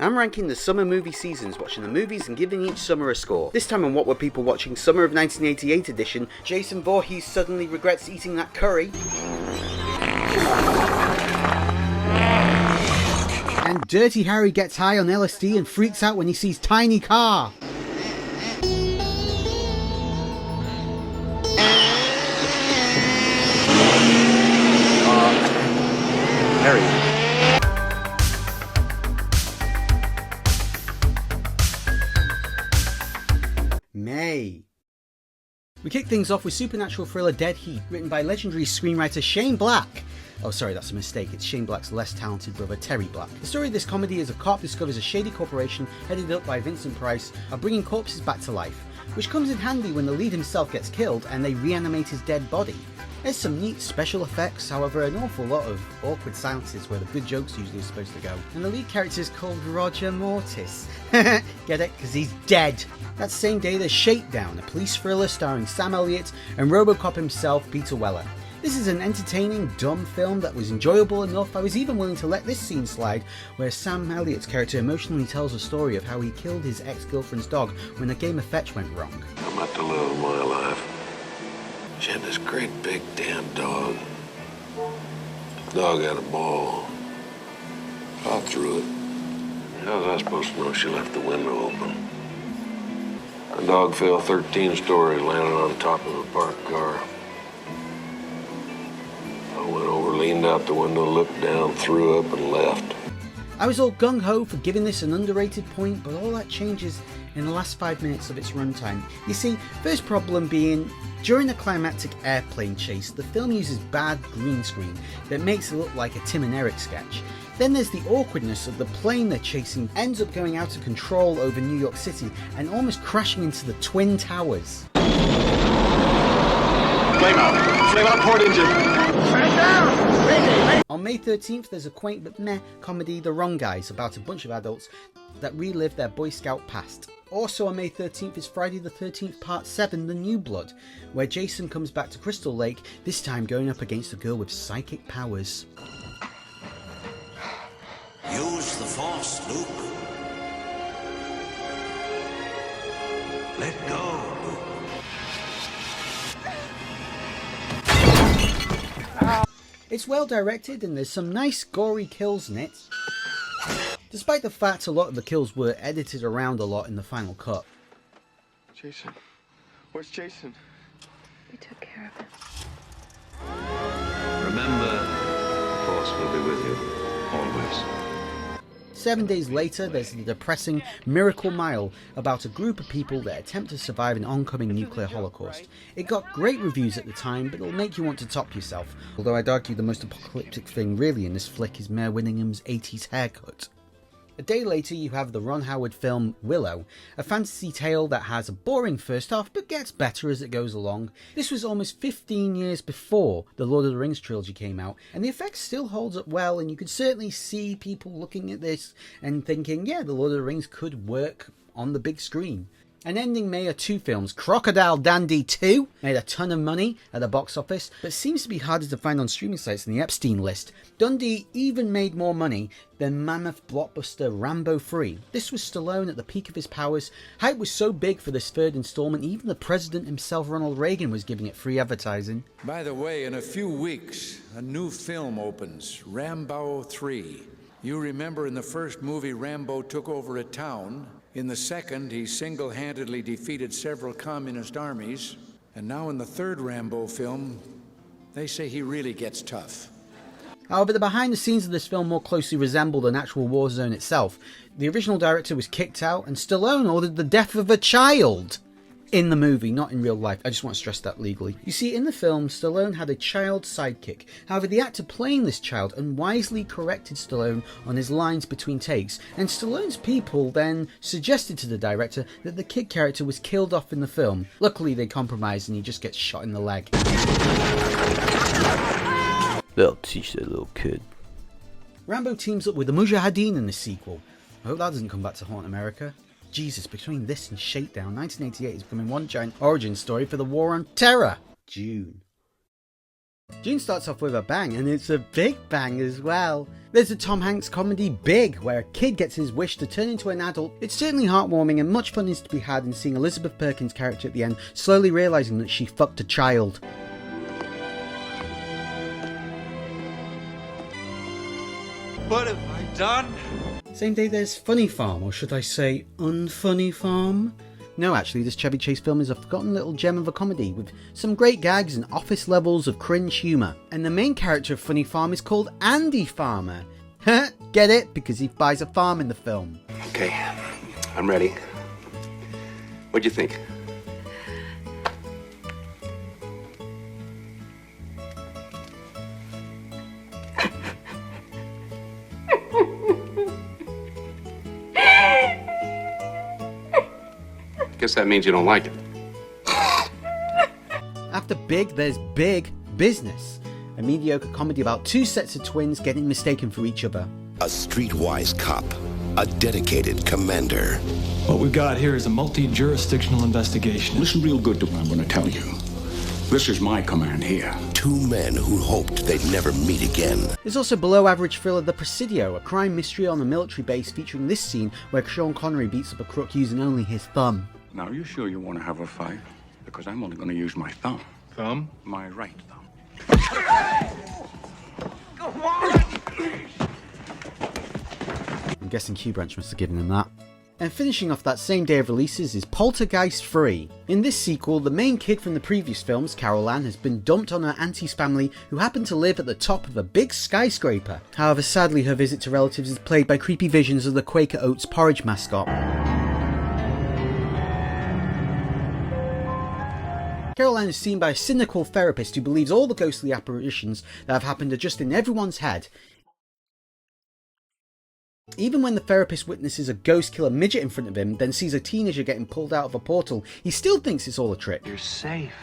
I'm ranking the summer movie seasons, watching the movies and giving each summer a score. This time on What Were People Watching Summer of 1988 edition, Jason Voorhees suddenly regrets eating that curry. And Dirty Harry gets high on LSD and freaks out when he sees Tiny Car. Harry. May. We kick things off with supernatural thriller Dead Heat, written by legendary screenwriter Shane Black. Oh sorry, that's a mistake, it's Shane Black's less talented brother Terry Black. The story of this comedy is a cop discovers a shady corporation headed up by Vincent Price are bringing corpses back to life, which comes in handy when the lead himself gets killed and they reanimate his dead body. There's some neat special effects, however an awful lot of awkward silences where the good jokes usually are supposed to go. And the lead character is called Roger Mortis. Get it? Because he's dead. That same day there's Shakedown, a police thriller starring Sam Elliott and Robocop himself, Peter Weller. This is an entertaining, dumb film that was enjoyable enough I was even willing to let this scene slide where Sam Elliott's character emotionally tells a story of how he killed his ex-girlfriend's dog when a game of fetch went wrong. I'm at the love of my life. She had this great big damn dog. The dog had a ball. I threw it. How was I supposed to know she left the window open? The dog fell 13 stories, landed on top of a parked car. I went over, leaned out the window, looked down, threw up, and left. I was all gung-ho for giving this an underrated point, but all that changes in the last 5 minutes of its runtime. You see, first problem being, during the climactic airplane chase, the film uses bad green screen that makes it look like a Tim and Eric sketch. Then there's the awkwardness of the plane they're chasing ends up going out of control over New York City and almost crashing into the Twin Towers. Flame out! Flame out port engine! Turn it down! On May 13th there's a quaint but meh comedy The Wrong Guys about a bunch of adults that relive their Boy Scout past. Also on May 13th is Friday the 13th Part 7 The New Blood, where Jason comes back to Crystal Lake, this time going up against a girl with psychic powers. Use the Force, Luke. Let go, Luke. It's well directed and there's some nice gory kills in it, despite the fact a lot of the kills were edited around a lot in the final cut. Jason. Where's Jason? We took care of him. Remember, the Force will be with you, always. 7 days later, there's the depressing Miracle Mile about a group of people that attempt to survive an oncoming nuclear holocaust. It got great reviews at the time, but it'll make you want to top yourself. Although I'd argue the most apocalyptic thing really in this flick is Mayor Winningham's 80s haircut. A day later you have the Ron Howard film Willow, a fantasy tale that has a boring first half but gets better as it goes along. This was almost 15 years before the Lord of the Rings trilogy came out, and the effect still holds up well, and you could certainly see people looking at this and thinking, yeah, the Lord of the Rings could work on the big screen. And ending May are two films. Crocodile Dundee 2 made a ton of money at the box office, but seems to be harder to find on streaming sites than the Epstein list. Dundee even made more money than mammoth blockbuster Rambo III. This was Stallone at the peak of his powers. Hype was so big for this third installment, even the president himself, Ronald Reagan, was giving it free advertising. By the way, in a few weeks, a new film opens, Rambo III. You remember in the first movie, Rambo took over a town. In the second, he single-handedly defeated several communist armies. And now in the third Rambo film, they say he really gets tough. However, the behind the scenes of this film more closely resembled an actual war zone itself. The original director was kicked out and Stallone ordered the death of a child in the movie, not in real life. I just want to stress that legally. You see, in the film, Stallone had a child sidekick. However, the actor playing this child unwisely corrected Stallone on his lines between takes, and Stallone's people then suggested to the director that the kid character was killed off in the film. Luckily, they compromised and he just gets shot in the leg. They'll teach that little kid. Rambo teams up with the Mujahideen in the sequel. I hope that doesn't come back to haunt America. Jesus, between this and Shakedown, 1988 is becoming one giant origin story for the war on terror. June. June starts off with a bang, and it's a big bang as well. There's the Tom Hanks comedy Big, where a kid gets his wish to turn into an adult. It's certainly heartwarming, and much fun is to be had in seeing Elizabeth Perkins' character at the end slowly realising that she fucked a child. What have I done? Same day there's Funny Farm, or should I say Unfunny Farm? No, actually, this Chevy Chase film is a forgotten little gem of a comedy with some great gags and office levels of cringe humour. And the main character of Funny Farm is called Andy Farmer. Get it? Because he buys a farm in the film. Okay, I'm ready. What'd you think? Guess that means you don't like it. After Big, there's Big Business, a mediocre comedy about two sets of twins getting mistaken for each other. A streetwise cop, a dedicated commander. What we've got here is a multi-jurisdictional investigation. Listen real good to what I'm going to tell you. This is my command here. Two men who hoped they'd never meet again. There's also below average thriller The Presidio, a crime mystery on a military base featuring this scene where Sean Connery beats up a crook using only his thumb. Now, are you sure you want to have a fight? Because I'm only going to use my thumb. Thumb? My right thumb. Come on! I'm guessing Q Branch must have given him that. And finishing off that same day of releases is Poltergeist III. In this sequel, the main kid from the previous films, Carol Ann, has been dumped on her auntie's family who happen to live at the top of a big skyscraper. However, sadly her visit to relatives is plagued by creepy visions of the Quaker Oats porridge mascot. Carol Ann is seen by a cynical therapist who believes all the ghostly apparitions that have happened are just in everyone's head. Even when the therapist witnesses a ghost kill a midget in front of him, then sees a teenager getting pulled out of a portal, he still thinks it's all a trick. You're safe.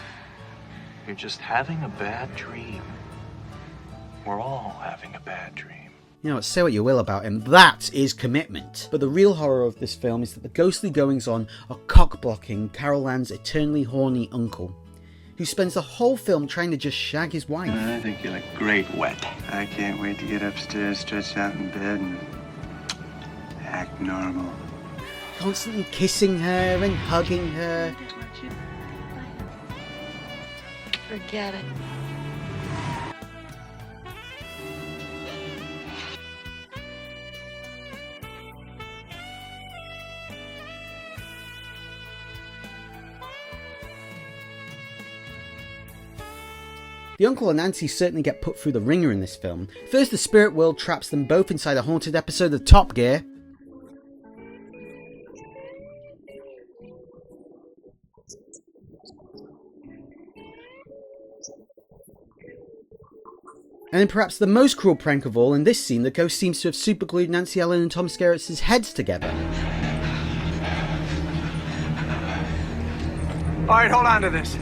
You're just having a bad dream. We're all having a bad dream. You know, say what you will about him, that is commitment. But the real horror of this film is that the ghostly goings-on are cock-blocking Carol Ann's eternally horny uncle, who spends the whole film trying to just shag his wife. I think you look great wet. I can't wait to get upstairs, stretch out in bed, and act normal. Constantly kissing her and hugging her. Forget it. The uncle and auntie certainly get put through the ringer in this film. First, the spirit world traps them both inside a haunted episode of Top Gear. And then perhaps the most cruel prank of all, in this scene, the ghost seems to have superglued Nancy Allen and Tom Skerritt's heads together. Alright, hold on to this.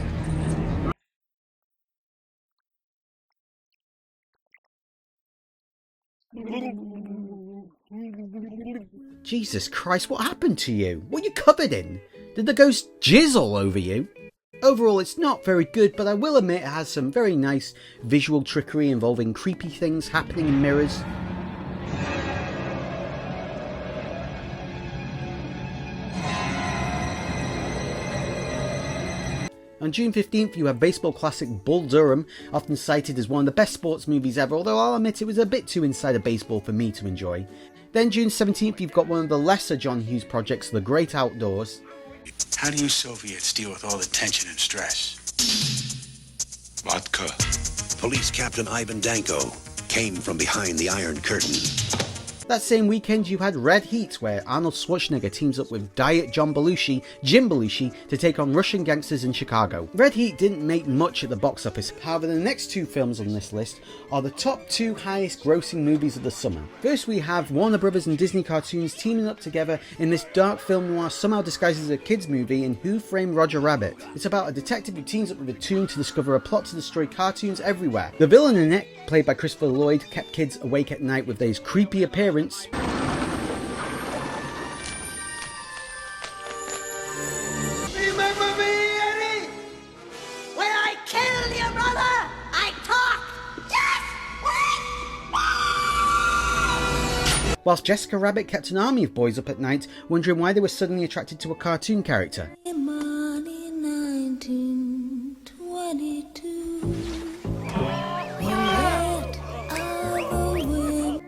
Jesus Christ, what happened to you? What are you covered in? Did the ghost jizz all over you? Overall, it's not very good, but I will admit it has some very nice visual trickery involving creepy things happening in mirrors. On June 15th, you have baseball classic Bull Durham, often cited as one of the best sports movies ever, although I'll admit it was a bit too inside of baseball for me to enjoy. Then June 17th, you've got one of the lesser John Hughes projects, The Great Outdoors. How do you Soviets deal with all the tension and stress? Vodka. Police Captain Ivan Danko came from behind the Iron Curtain. That same weekend you had Red Heat, where Arnold Schwarzenegger teams up with Diet Jim Belushi, to take on Russian gangsters in Chicago. Red Heat didn't make much at the box office, however the next two films on this list are the top two highest grossing movies of the summer. First we have Warner Brothers and Disney Cartoons teaming up together in this dark film noir somehow disguised as a kids movie in Who Framed Roger Rabbit. It's about a detective who teams up with a toon to discover a plot to destroy cartoons everywhere. The villain in it, played by Christopher Lloyd, kept kids awake at night with his creepy appearance. Remember me, Eddie? When I killed your brother, I talked. whilst Jessica Rabbit kept an army of boys up at night wondering why they were suddenly attracted to a cartoon character.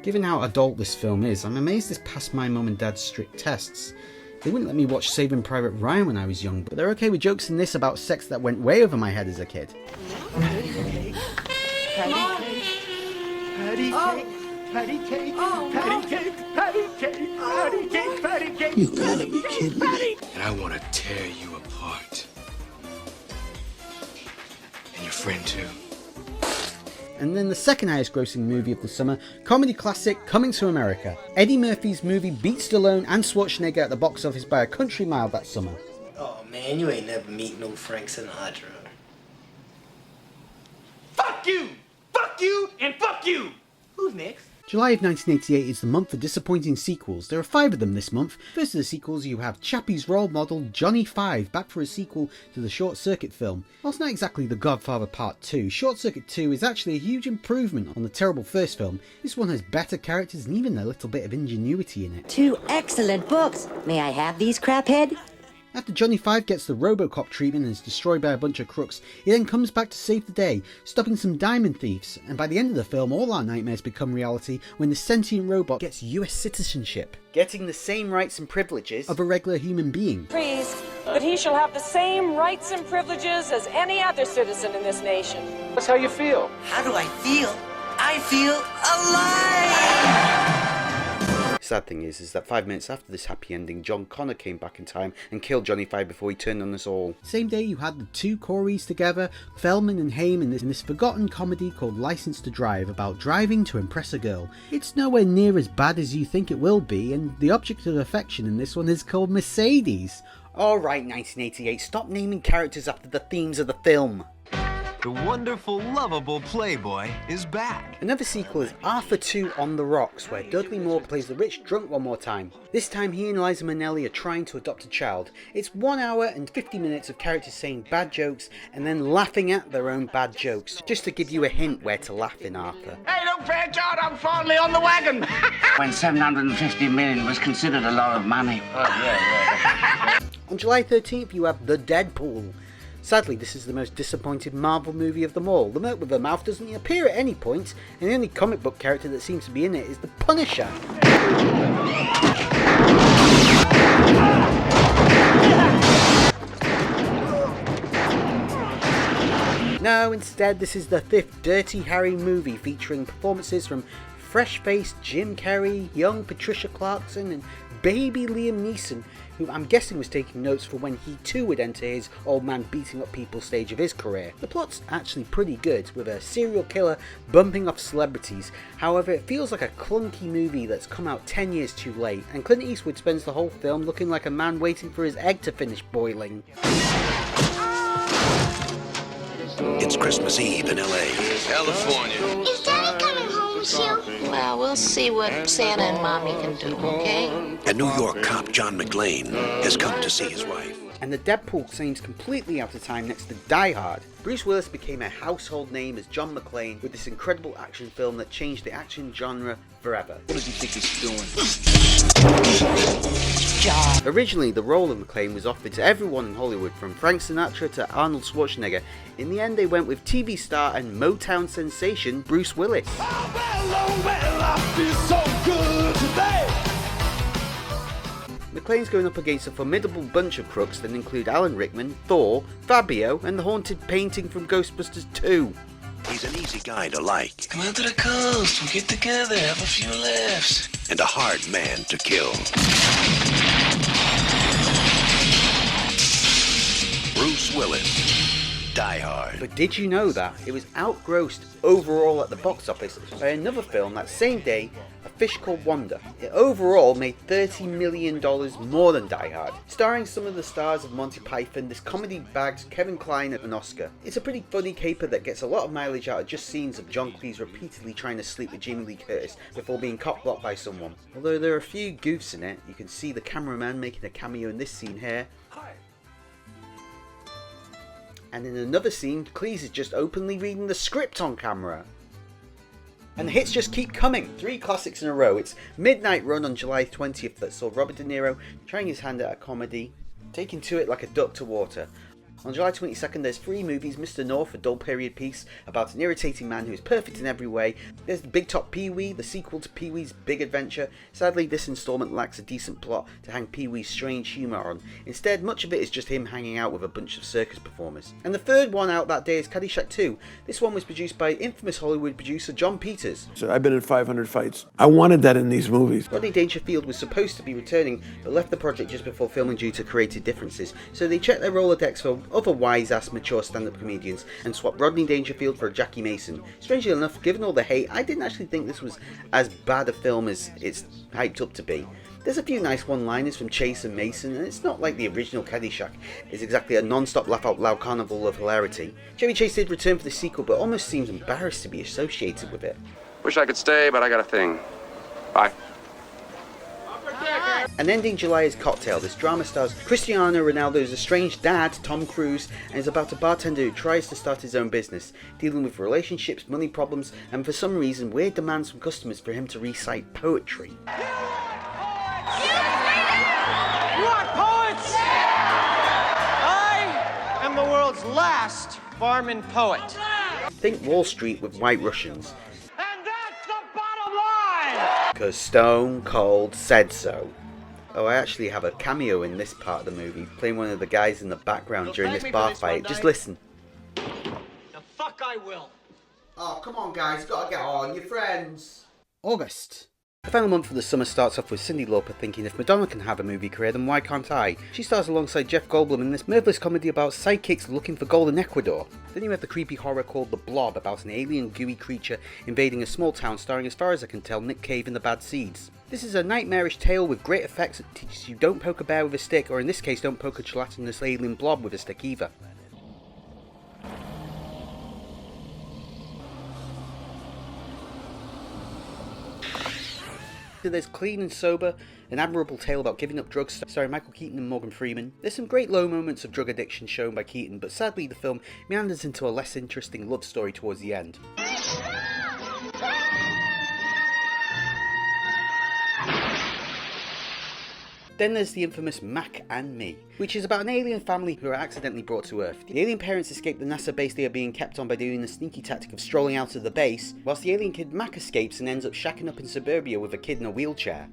Given how adult this film is, I'm amazed this passed my mum and dad's strict tests. They wouldn't let me watch Saving Private Ryan when I was young, but they're okay with jokes in this about sex that went way over my head as a kid. Patty cake, patty cake, patty cake, patty cake, patty cake, patty cake. You gotta be kidding me. And I want to tear you apart. And your friend too. And then the second highest grossing movie of the summer, comedy classic Coming to America. Eddie Murphy's movie beat Stallone and Schwarzenegger at the box office by a country mile that summer. Oh man, you ain't never meet no Frank Sinatra. Fuck you! Fuck you! And fuck you! Who's next? July of 1988 is the month for disappointing sequels. There are 5 of them this month. First of the sequels, you have Chappie's role model Johnny Five back for a sequel to the Short Circuit film. Whilst not exactly The Godfather Part 2, Short Circuit 2 is actually a huge improvement on the terrible first film. This one has better characters and even a little bit of ingenuity in it. 2 excellent books. May I have these, craphead? After Johnny Five gets the Robocop treatment and is destroyed by a bunch of crooks, he then comes back to save the day, stopping some diamond thieves, and by the end of the film all our nightmares become reality when the sentient robot gets US citizenship, getting the same rights and privileges of a regular human being. Please, that he shall have the same rights and privileges as any other citizen in this nation. That's how you feel. How do I feel? I feel alive! Sad thing is that 5 minutes after this happy ending, John Connor came back in time and killed Johnny Five before he turned on us all. Same day you had the 2 Coreys together, Feldman and Haim, in this forgotten comedy called License to Drive about driving to impress a girl. It's nowhere near as bad as you think it will be, and the object of affection in this one is called Mercedes. Alright 1988, stop naming characters after the themes of the film. The wonderful, lovable Playboy is back. Another sequel is Arthur II on the Rocks, where Dudley Moore plays the rich drunk one more time. This time he and Liza Minnelli are trying to adopt a child. It's 1 hour and 50 minutes of characters saying bad jokes and then laughing at their own bad jokes, just to give you a hint where to laugh in Arthur. Hey, don't pay John, I'm fondly on the wagon. When 750 million was considered a lot of money. Oh, yeah. On July 13th you have The Deadpool. Sadly, this is the most disappointing Marvel movie of them all. The Merc with a Mouth doesn't appear at any point, and the only comic book character that seems to be in it is the Punisher. No, instead this is the 5th Dirty Harry movie featuring performances from fresh-faced Jim Carrey, young Patricia Clarkson, and baby Liam Neeson, who I'm guessing was taking notes for when he too would enter his old man beating up people stage of his career. The plot's actually pretty good, with a serial killer bumping off celebrities. However, it feels like a clunky movie that's come out 10 years too late, and Clint Eastwood spends the whole film looking like a man waiting for his egg to finish boiling. It's Christmas Eve in L.A. California. Is Daddy coming home soon? Well, we'll see what Santa and Mommy can do, okay? A New York cop, John McClane, has come to see his wife. And the Deadpool seems completely out of time next to Die Hard. Bruce Willis became a household name as John McClane with this incredible action film that changed the action genre forever. What does he think he's doing? John. Originally, the role of McClane was offered to everyone in Hollywood, from Frank Sinatra to Arnold Schwarzenegger. In the end, they went with TV star and Motown sensation Bruce Willis. I feel so good today. McClane's going up against a formidable bunch of crooks that include Alan Rickman, Thor, Fabio, and the haunted painting from Ghostbusters 2. He's an easy guy to like. Come out to the coast, we'll get together, have a few laughs. And a hard man to kill. Bruce Willis, Die Hard. But did you know that it was outgrossed overall at the box office by another film that same day, A Fish Called Wanda? It overall made $30 million more than Die Hard. Starring some of the stars of Monty Python, this comedy bagged Kevin Kline an Oscar. It's a pretty funny caper that gets a lot of mileage out of just scenes of John Cleese repeatedly trying to sleep with Jamie Lee Curtis before being cock-blocked by someone. Although there are a few goofs in it, you can see the cameraman making a cameo in this scene here. And in another scene, Cleese is just openly reading the script on camera. And the hits just keep coming. 3 classics in a row. It's Midnight Run on July 20th that saw Robert De Niro trying his hand at a comedy, taking to it like a duck to water. On July 22nd, there's 3 movies: Mr. North, a dull period piece about an irritating man who is perfect in every way. There's The Big Top Pee-wee, the sequel to Pee-wee's Big Adventure. Sadly, this installment lacks a decent plot to hang Pee-wee's strange humour on. Instead, much of it is just him hanging out with a bunch of circus performers. And the third one out that day is Caddyshack 2. This one was produced by infamous Hollywood producer John Peters. So I've been in 500 fights. I wanted that in these movies. Rodney Dangerfield was supposed to be returning, but left the project just before filming due to creative differences, so they checked their Rolodex for other wise-ass mature stand-up comedians and swapped Rodney Dangerfield for Jackie Mason. Strangely enough, given all the hate, I didn't actually think this was as bad a film as it's hyped up to be. There's a few nice one-liners from Chase and Mason, and it's not like the original Caddyshack is exactly a non-stop laugh-out-loud carnival of hilarity. Chevy Chase did return for the sequel, but almost seems embarrassed to be associated with it. Wish I could stay, but I got a thing. Bye. And ending July is Cocktail. This drama stars Cristiano Ronaldo's estranged dad, Tom Cruise, and is about a bartender who tries to start his own business, dealing with relationships, money problems, and for some reason weird demands from customers for him to recite poetry. You are poets! I am the world's last barman poet. Think Wall Street with White Russians. And that's the bottom line! Because Stone Cold said so. Oh, I actually have a cameo in this part of the movie, playing one of the guys in the background during this bar fight. Just listen. The fuck I will. Oh, come on guys, gotta get on, your friends. August. The final month of the summer starts off with Cyndi Lauper thinking, if Madonna can have a movie career, then why can't I? She stars alongside Jeff Goldblum in this mirthless comedy about sidekicks looking for gold in Ecuador. Then you have the creepy horror called The Blob, about an alien gooey creature invading a small town, starring, as far as I can tell, Nick Cave and the Bad Seeds. This is a nightmarish tale with great effects that teaches you don't poke a bear with a stick, or in this case don't poke a gelatinous alien blob with a stick either. There's Clean and Sober, an admirable tale about giving up drugs starring Michael Keaton and Morgan Freeman. There's some great low moments of drug addiction shown by Keaton, but sadly the film meanders into a less interesting love story towards the end. Then there's the infamous Mac and Me, which is about an alien family who are accidentally brought to Earth. The alien parents escape the NASA base they are being kept on by doing the sneaky tactic of strolling out of the base, whilst the alien kid Mac escapes and ends up shacking up in suburbia with a kid in a wheelchair.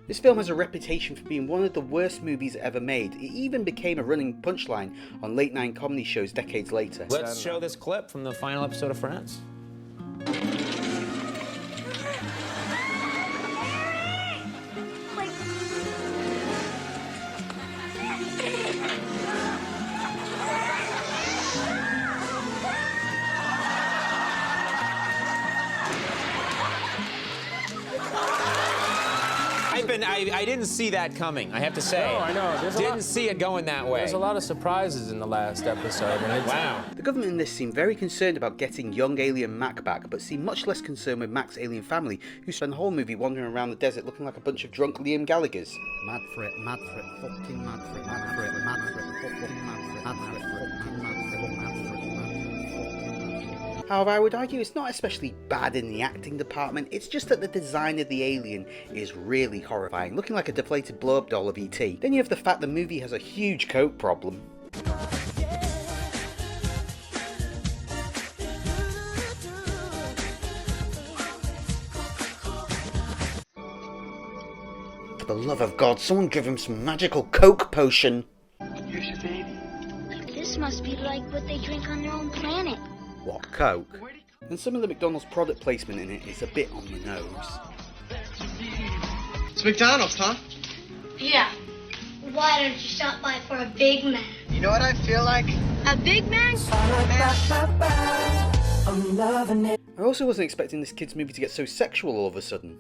This film has a reputation for being one of the worst movies ever made. It even became a running punchline on late-night comedy shows decades later. Let's show this clip from the final episode of Friends. I didn't see that coming, I have to say. No, I know. Didn't see it going that way. There's a lot of surprises in the last episode. And wow. The government in this seemed very concerned about getting young alien Mac back, but seemed much less concerned with Mac's alien family, who spent the whole movie wandering around the desert looking like a bunch of drunk Liam Gallaghers. Mad for it, fucking mad for it, mad for it, mad for it, fucking mad for it, mad for it, fucking mad for it, mad for it. However, I would argue it's not especially bad in the acting department, it's just that the design of the alien is really horrifying, looking like a deflated blow-up doll of E.T. Then you have the fact the movie has a huge coke problem. For the love of God, someone give him some magical coke potion. Here's your baby. This must be like what they drink on their own planet. What, coke? And some of the McDonald's product placement in it is a bit on the nose. It's McDonald's, huh? Yeah. Why don't you stop by for a Big Mac? You know what I feel like? A Big Mac? I'm loving it. I also wasn't expecting this kids' movie to get so sexual all of a sudden.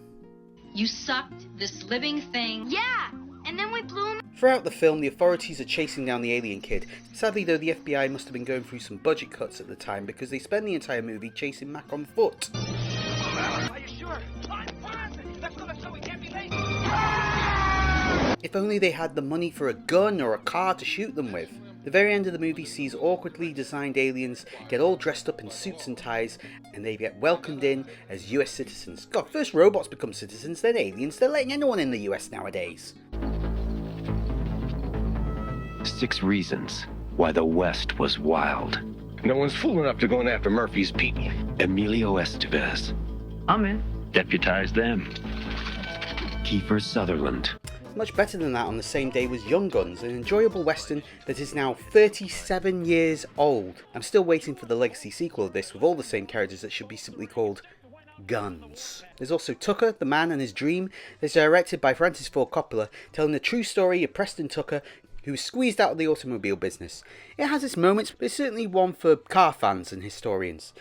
You sucked this living thing. Yeah! And then we blew him. Throughout the film, the authorities are chasing down the alien kid. Sadly though, the FBI must have been going through some budget cuts at the time because they spend the entire movie chasing Mac on foot. Are you sure? Let's go so we can't be late. If only they had the money for a gun or a car to shoot them with. The very end of the movie sees awkwardly designed aliens get all dressed up in suits and ties, and they get welcomed in as US citizens. God, first robots become citizens, then aliens. They're letting anyone in the US nowadays. 6 reasons why the West was wild. No one's fool enough to go in after Murphy's people. Emilio Estevez. I'm in. Deputize them. Kiefer Sutherland. Much better than that on the same day was Young Guns, an enjoyable western that is now 37 years old. I'm still waiting for the legacy sequel of this with all the same characters that should be simply called Guns. There's also Tucker, the Man and His Dream. It's directed by Francis Ford Coppola, telling the true story of Preston Tucker, who was squeezed out of the automobile business. It has its moments, but it's certainly one for car fans and historians.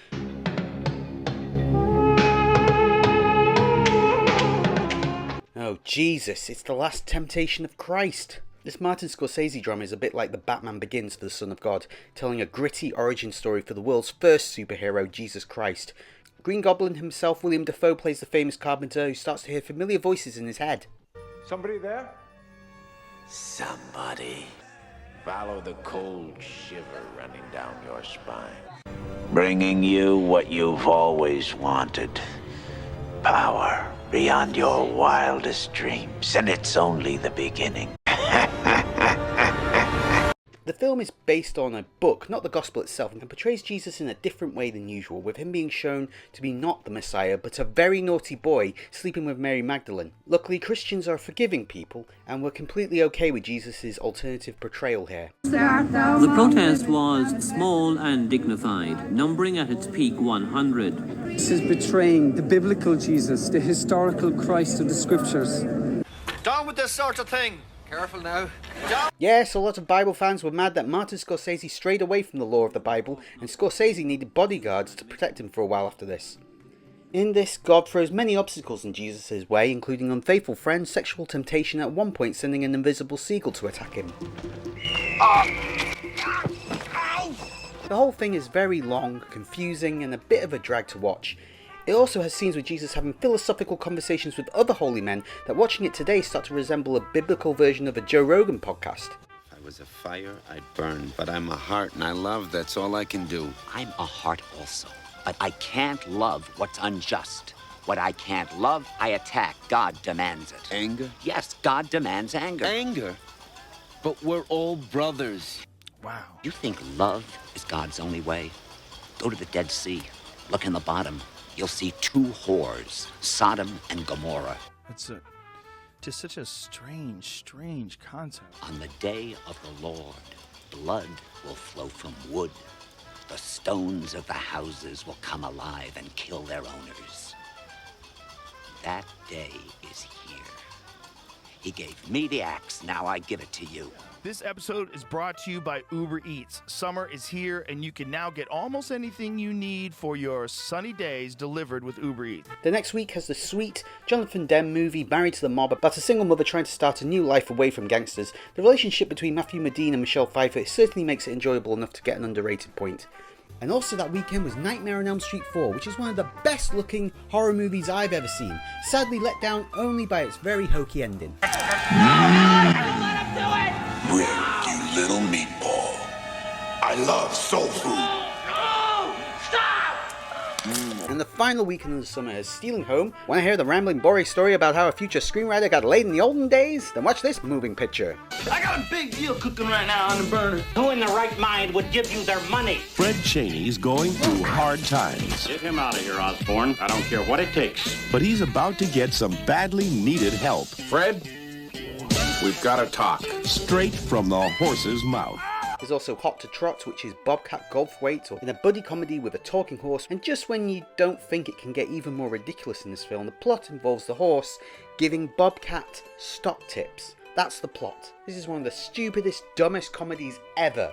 Oh Jesus, it's the last temptation of Christ. This Martin Scorsese drama is a bit like the Batman Begins for the Son of God, telling a gritty origin story for the world's first superhero, Jesus Christ. Green Goblin himself, William Dafoe, plays the famous carpenter who starts to hear familiar voices in his head. Somebody there? Somebody. Follow the cold shiver running down your spine. Bringing you what you've always wanted. Power beyond your wildest dreams, and it's only the beginning. The film is based on a book, not the gospel itself, and portrays Jesus in a different way than usual, with him being shown to be not the Messiah, but a very naughty boy sleeping with Mary Magdalene. Luckily, Christians are a forgiving people, and we're completely okay with Jesus' alternative portrayal here. The protest was small and dignified, numbering at its peak 100. This is betraying the biblical Jesus, the historical Christ of the scriptures. Down with this sort of thing! Careful now. Yes, a lot of Bible fans were mad that Martin Scorsese strayed away from the law of the Bible, and Scorsese needed bodyguards to protect him for a while after this. In this, God throws many obstacles in Jesus' way, including unfaithful friends, sexual temptation, at one point sending an invisible seagull to attack him. The whole thing is very long, confusing, and a bit of a drag to watch. It also has scenes with Jesus having philosophical conversations with other holy men that watching it today start to resemble a biblical version of a Joe Rogan podcast. If I was a fire, I'd burn, but I'm a heart and I love, that's all I can do. I'm a heart also, but I can't love what's unjust. What I can't love, I attack. God demands it. Anger? Yes, God demands anger. Anger? But we're all brothers. Wow. You think love is God's only way? Go to the Dead Sea, look in the bottom. You'll see 2 whores, Sodom and Gomorrah. It's just such a strange concept. On the day of the Lord, blood will flow from wood. The stones of the houses will come alive and kill their owners. That day is here. He gave me the axe, now I give it to you. This episode is brought to you by Uber Eats. Summer is here, and you can now get almost anything you need for your sunny days delivered with Uber Eats. The next week has the sweet Jonathan Demme movie Married to the Mob, about a single mother trying to start a new life away from gangsters. The relationship between Matthew Modine and Michelle Pfeiffer certainly makes it enjoyable enough to get an underrated point. And also that weekend was Nightmare on Elm Street 4, which is one of the best looking horror movies I've ever seen. Sadly let down only by its very hokey ending. Rick, you little meatball. I love soul food. No! Stop! And the final weekend of the summer is Stealing Home. Want to hear the rambling, boring story about how a future screenwriter got laid in the olden days? Then watch this moving picture. I got a big deal cooking right now on the burner. Who in their right mind would give you their money? Fred Cheney's going through hard times. Get him out of here, Osborne. I don't care what it takes. But he's about to get some badly needed help. Fred, we've got to talk. Straight from the horse's mouth. There's also Hot to Trot, which is Bobcat Goldthwait, or in a buddy comedy with a talking horse. And just when you don't think it can get even more ridiculous in this film, the plot involves the horse giving Bobcat stock tips. That's the plot. This is one of the stupidest, dumbest comedies ever.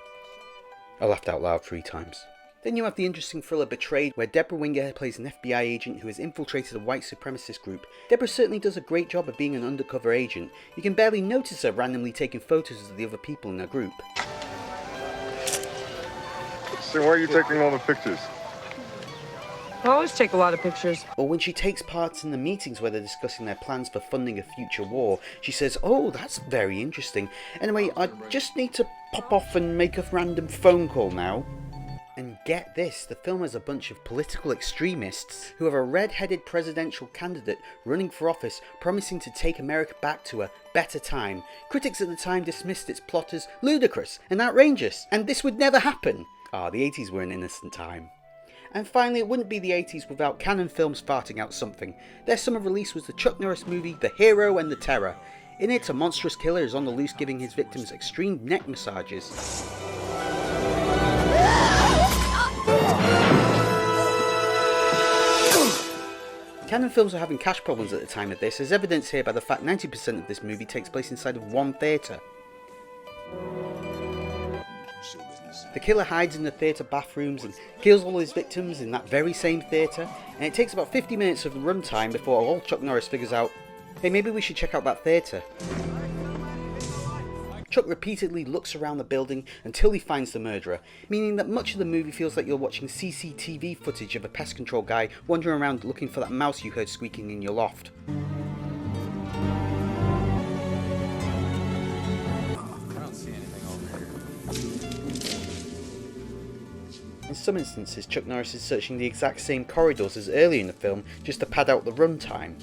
I laughed out loud 3 times. Then you have the interesting thriller Betrayed, where Deborah Winger plays an FBI agent who has infiltrated a white supremacist group. Deborah certainly does a great job of being an undercover agent. You can barely notice her randomly taking photos of the other people in her group. So why are you taking all the pictures? I always take a lot of pictures. Or when she takes part in the meetings where they're discussing their plans for funding a future war, she says, "Oh, that's very interesting. Anyway, I just need to pop off and make a random phone call now." And get this, the film has a bunch of political extremists who have a red-headed presidential candidate running for office promising to take America back to a better time. Critics at the time dismissed its plot as ludicrous and outrageous, and this would never happen. The 80s were an innocent time. And finally, it wouldn't be the 80s without Cannon Films farting out something. Their summer release was the Chuck Norris movie The Hero and the Terror. In it, a monstrous killer is on the loose giving his victims extreme neck massages. Cannon Films were having cash problems at the time of this, as evidenced here by the fact 90% of this movie takes place inside of one theatre. The killer hides in the theatre bathrooms and kills all his victims in that very same theatre, and it takes about 50 minutes of the runtime before old Chuck Norris figures out, hey, maybe we should check out that theatre. Chuck repeatedly looks around the building until he finds the murderer, meaning that much of the movie feels like you're watching CCTV footage of a pest control guy wandering around looking for that mouse you heard squeaking in your loft. In some instances, Chuck Norris is searching the exact same corridors as earlier in the film just to pad out the runtime.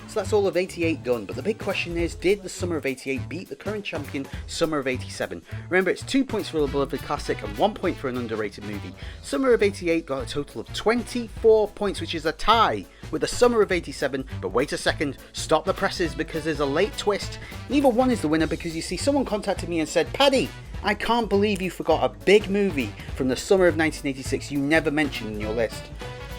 So that's all of 88 done, but the big question is, did the summer of 88 beat the current champion, summer of 87? Remember, it's 2 points for a beloved classic and 1 point for an underrated movie. Summer of 88 got a total of 24 points, which is a tie with the summer of 87, but wait a second, stop the presses because there's a late twist. Neither one is the winner because you see, someone contacted me and said, "Paddy, I can't believe you forgot a big movie from the summer of 1986 you never mentioned in your list."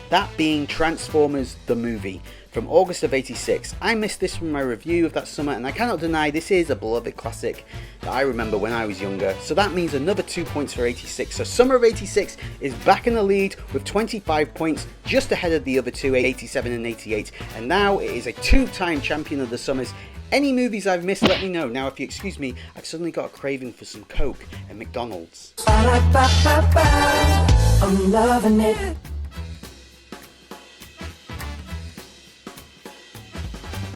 That being Transformers the movie from August of 86. I missed this from my review of that summer, and I cannot deny this is a beloved classic that I remember when I was younger. So that means another 2 points for 86. So summer of 86 is back in the lead with 25 points, just ahead of the other two, 87 and 88. And now it is a two-time champion of the summers. Any movies I've missed, let me know. Now, if you excuse me, I've suddenly got a craving for some Coke and McDonald's. I'm loving it.